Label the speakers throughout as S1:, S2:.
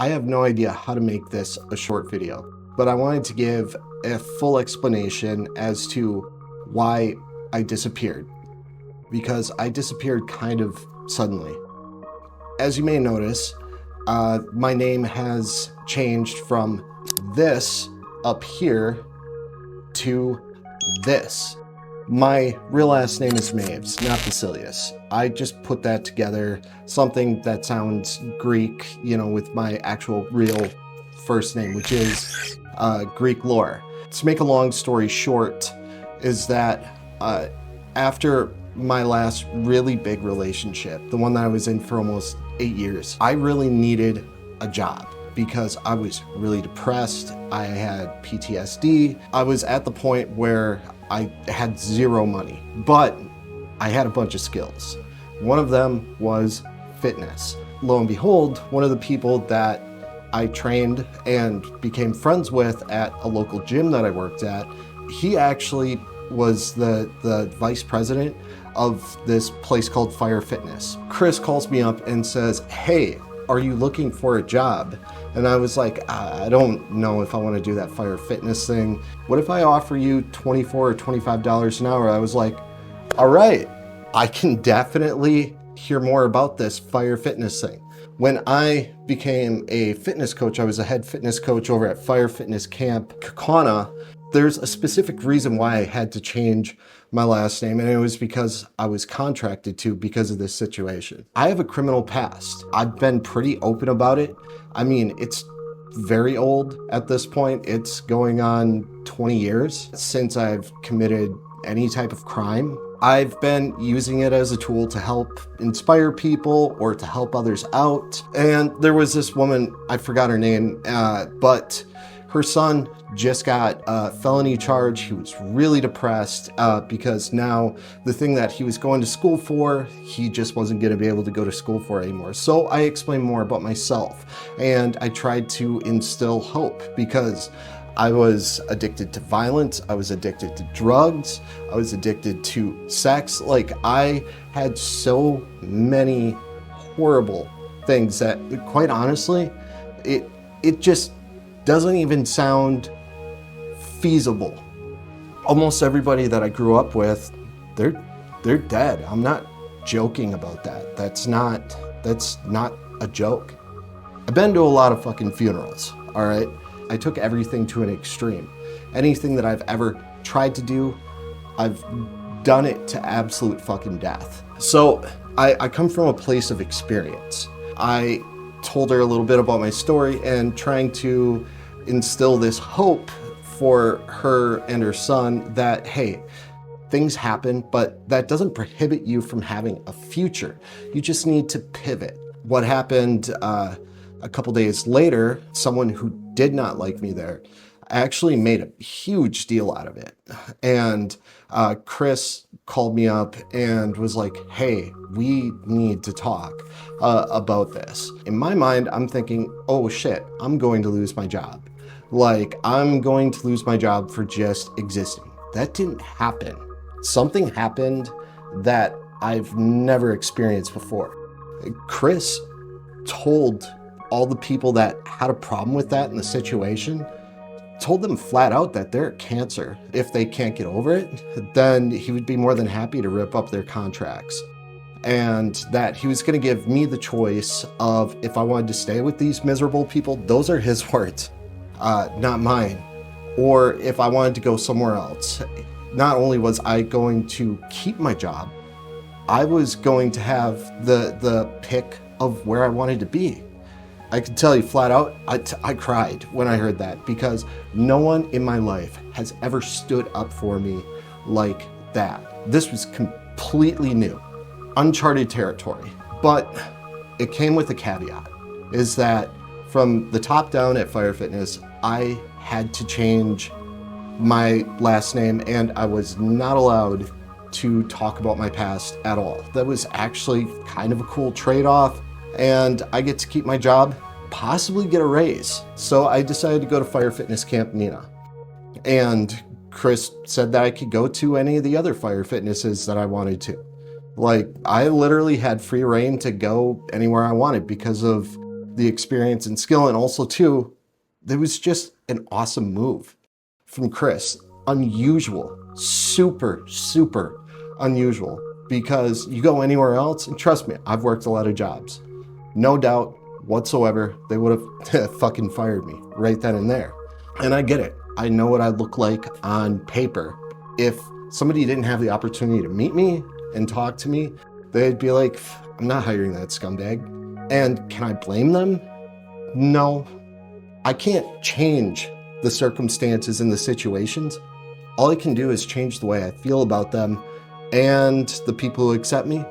S1: I have no idea how to make this a short video, but I wanted to give a full explanation as to why I disappeared, because I disappeared kind of suddenly. As you may notice, my name has changed from this up here to this. My real last name is Maves, not Basilius. I just put that together, something that sounds Greek, with my actual real first name, which is Greek lore. To make a long story short, is that after my last really big relationship, the one that I was in for almost 8 years, I really needed a job because I was really depressed. I had PTSD. I was at the point where I had zero money, but I had a bunch of skills. One of them was fitness. Lo and behold, one of the people that I trained and became friends with at a local gym that I worked at, he actually was the vice president of this place called Fire Fitness. Chris calls me up and says, "Hey, are you looking for a job?" And I was like, I don't know if I want to do that Fire Fitness thing. What if I offer you $24 or $25 an hour? I was like, all right, I can definitely hear more about this Fire Fitness thing. When I became a fitness coach, I was a head fitness coach over at Fire Fitness Camp Kaukauna. There's a specific reason why I had to change my last name, and it was because I was contracted to because of this situation. I have a criminal past. I've been pretty open about it. I mean, it's very old at this point. It's going on 20 years since I've committed any type of crime. I've been using it as a tool to help inspire people or to help others out. And there was this woman, I forgot her name, but her son just got a felony charge. He was really depressed because now the thing that he was going to school for, he just wasn't going to be able to go to school for anymore. So I explained more about myself and I tried to instill hope because I was addicted to violence, I was addicted to drugs, I was addicted to sex. Like, I had so many horrible things that, quite honestly, it just doesn't even sound feasible. Almost everybody that I grew up with, they're dead. I'm not joking about that. That's not a joke. I've been to a lot of fucking funerals, all right? I took everything to an extreme. Anything that I've ever tried to do, I've done it to absolute fucking death. So I come from a place of experience. I told her a little bit about my story and trying to instill this hope for her and her son that, hey, things happen, but that doesn't prohibit you from having a future. You just need to pivot. What happened a couple days later, someone who did not like me there actually made a huge deal out of it. And Chris called me up and was like, hey, we need to talk about this. In my mind, I'm thinking, oh shit, I'm going to lose my job. Like, I'm going to lose my job for just existing. That didn't happen. Something happened that I've never experienced before. Chris told all the people that had a problem with that in the situation, told them flat out that they're cancer. If they can't get over it, then he would be more than happy to rip up their contracts. And that he was gonna give me the choice of if I wanted to stay with these miserable people, those are his words, not mine. Or if I wanted to go somewhere else. Not only was I going to keep my job, I was going to have the pick of where I wanted to be. I can tell you flat out, I cried when I heard that because no one in my life has ever stood up for me like that. This was completely new, uncharted territory, but it came with a caveat, is that from the top down at Fire Fitness, I had to change my last name and I was not allowed to talk about my past at all. That was actually kind of a cool trade-off. And I get to keep my job, possibly get a raise. So I decided to go to Fire Fitness Camp Neenah. And Chris said that I could go to any of the other Fire Fitnesses that I wanted to. Like, I literally had free reign to go anywhere I wanted because of the experience and skill. And also too, there was just an awesome move from Chris. Unusual, super, super unusual, because you go anywhere else, and trust me, I've worked a lot of jobs. No doubt whatsoever, they would have fucking fired me right then and there. And I get it. I know what I look like on paper. If somebody didn't have the opportunity to meet me and talk to me, they'd be like, I'm not hiring that scumbag. And can I blame them? No. I can't change the circumstances and the situations. All I can do is change the way I feel about them, and the people who accept me,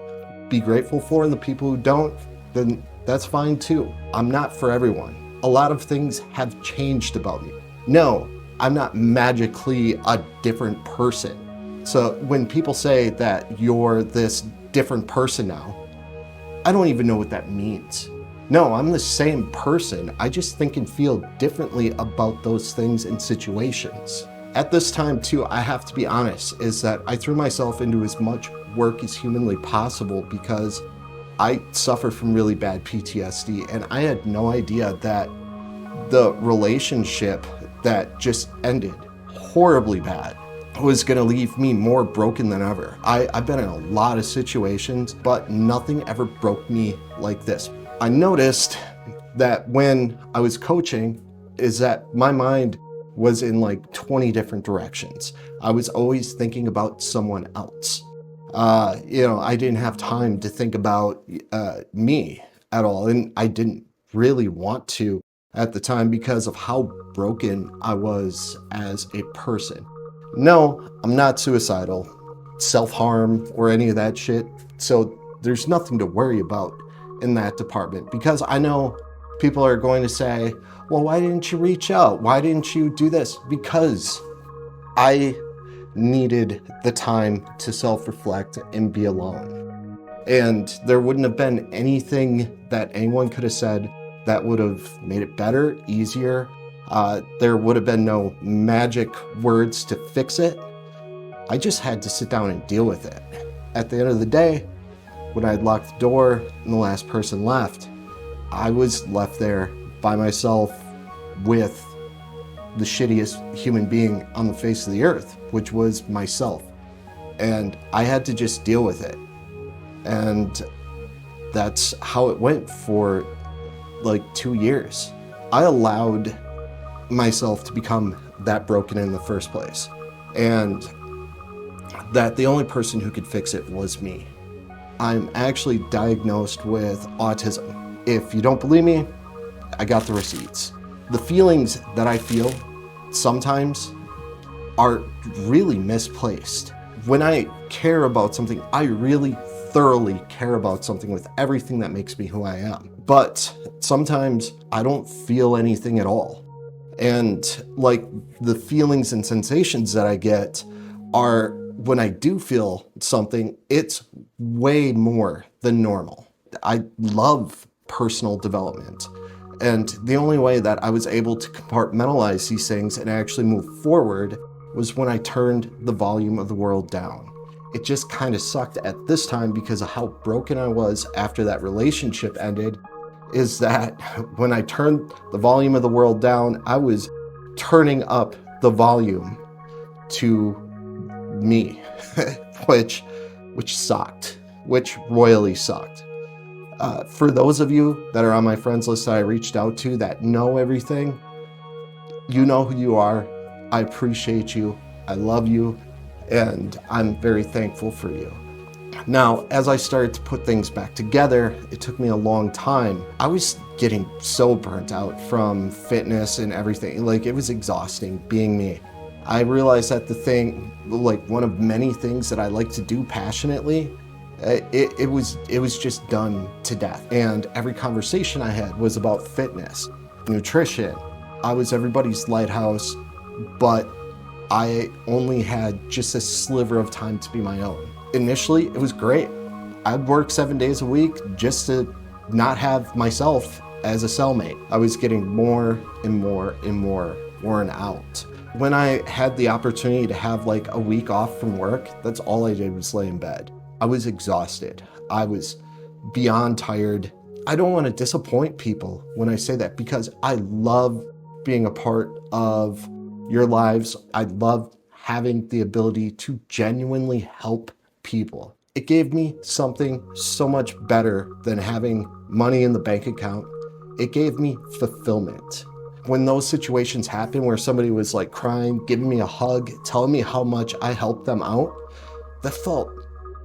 S1: be grateful for, and the people who don't, then that's fine too. I'm not for everyone. A lot of things have changed about me. No, I'm not magically a different person. So when people say that you're this different person now, I don't even know what that means. No, I'm the same person. I just think and feel differently about those things and situations. At this time too, I have to be honest, is that I threw myself into as much work as humanly possible because I suffer from really bad PTSD, and I had no idea that the relationship that just ended horribly bad was gonna leave me more broken than ever. I've been in a lot of situations, but nothing ever broke me like this. I noticed that when I was coaching is that my mind was in like 20 different directions. I was always thinking about someone else. I didn't have time to think about me at all. And I didn't really want to at the time because of how broken I was as a person. No, I'm not suicidal, self-harm, or any of that shit. So there's nothing to worry about in that department, because I know people are going to say, well, why didn't you reach out? Why didn't you do this? Because I needed the time to self-reflect and be alone. And there wouldn't have been anything that anyone could have said that would have made it better, easier. There would have been no magic words to fix it. I just had to sit down and deal with it. At the end of the day, when I had locked the door and the last person left, I was left there by myself with the shittiest human being on the face of the earth, which was myself. And I had to just deal with it. And that's how it went for like 2 years. I allowed myself to become that broken in the first place, and that the only person who could fix it was me. I'm actually diagnosed with autism. If you don't believe me, I got the receipts. The feelings that I feel sometimes are really misplaced. When I care about something, I really thoroughly care about something with everything that makes me who I am. But sometimes I don't feel anything at all. And like the feelings and sensations that I get are, when I do feel something, it's way more than normal. I love personal development. And the only way that I was able to compartmentalize these things and actually move forward was when I turned the volume of the world down. It just kind of sucked at this time because of how broken I was after that relationship ended, is that when I turned the volume of the world down, I was turning up the volume to me, which sucked, which royally sucked. For those of you that are on my friends list that I reached out to that know everything, you know who you are. I appreciate you. I love you. And I'm very thankful for you. Now, as I started to put things back together, it took me a long time. I was getting so burnt out from fitness and everything. Like, it was exhausting being me. I realized that the thing, like one of many things that I like to do passionately, it was just done to death. And every conversation I had was about fitness, nutrition. I was everybody's lighthouse, but I only had just a sliver of time to be my own. Initially, it was great. I'd work 7 days a week just to not have myself as a cellmate. I was getting more and more and more worn out. When I had the opportunity to have like a week off from work, that's all I did was lay in bed. I was exhausted. I was beyond tired. I don't want to disappoint people when I say that, because I love being a part of your lives. I love having the ability to genuinely help people. It gave me something so much better than having money in the bank account. It gave me fulfillment. When those situations happen where somebody was like crying, giving me a hug, telling me how much I helped them out, that felt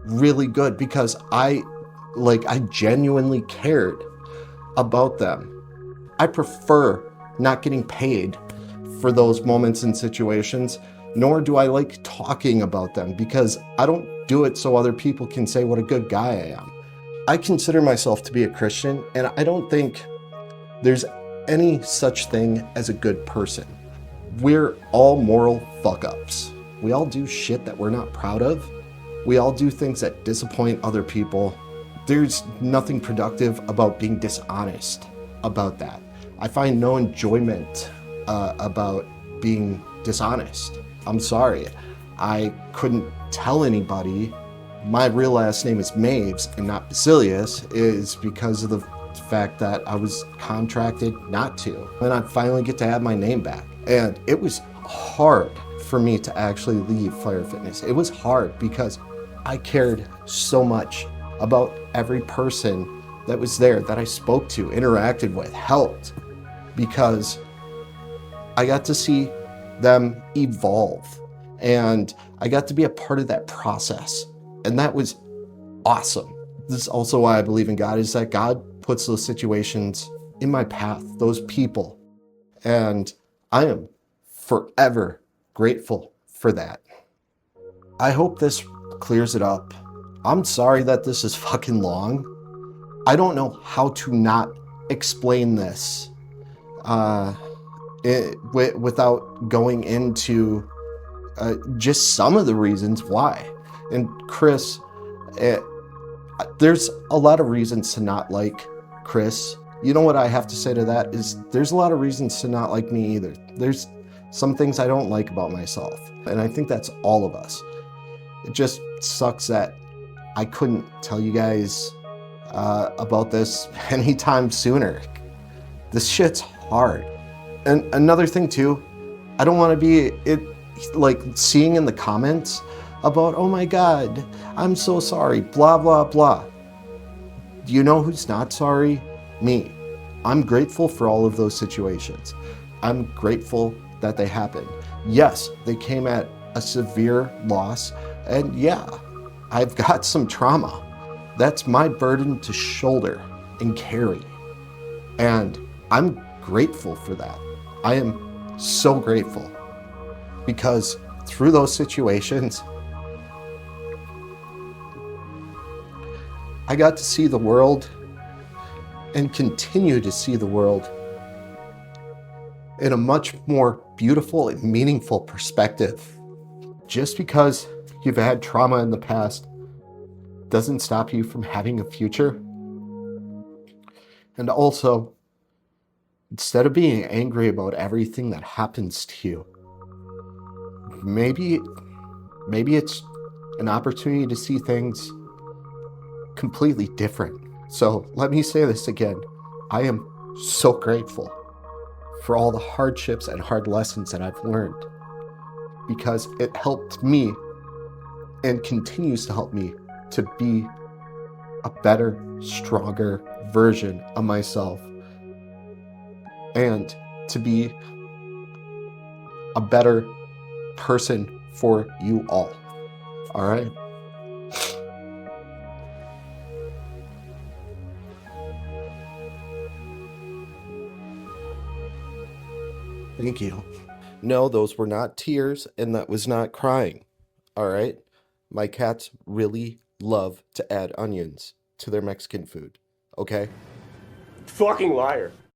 S1: really good, because I genuinely cared about them. I prefer not getting paid for those moments and situations, nor do I like talking about them, because I don't do it so other people can say what a good guy I am. I consider myself to be a Christian, and I don't think there's any such thing as a good person. We're all moral fuck-ups. We all do shit that we're not proud of. We all do things that disappoint other people. There's nothing productive about being dishonest about that. I find no enjoyment about being dishonest. I'm sorry. I couldn't tell anybody my real last name is Maves and not Basilius is because of the fact that I was contracted not to. And I finally get to have my name back. And it was hard for me to actually leave Fire Fitness. It was hard because I cared so much about every person that was there, that I spoke to, interacted with, helped, because I got to see them evolve. And I got to be a part of that process. And that was awesome. This is also why I believe in God, is that God puts those situations in my path, those people. And I am forever grateful for that. I hope this clears it up. I'm sorry that this is fucking long. I don't know how to not explain this without going into just some of the reasons why. And Chris, there's a lot of reasons to not like Chris. You know what I have to say to that is there's a lot of reasons to not like me either. There's some things I don't like about myself. And I think that's all of us. It just sucks that I couldn't tell you guys about this anytime sooner. This shit's hard. And another thing too, I don't want to be like seeing in the comments about, oh my God, I'm so sorry, blah, blah, blah. Do you know who's not sorry? Me. I'm grateful for all of those situations. I'm grateful that they happened. Yes, they came at a severe loss, and yeah, I've got some trauma. That's my burden to shoulder and carry. And I'm grateful for that. I am so grateful, because through those situations, I got to see the world and continue to see the world in a much more beautiful and meaningful perspective. Just because you've had trauma in the past doesn't stop you from having a future. And also, instead of being angry about everything that happens to you, maybe it's an opportunity to see things completely different. So let me say this again. I am so grateful for all the hardships and hard lessons that I've learned, because it helped me and continues to help me to be a better, stronger version of myself, and to be a better person for you all. All right? Thank you. No, those were not tears, and that was not crying. All right? My cats really love to add onions to their Mexican food. Okay?
S2: Fucking liar.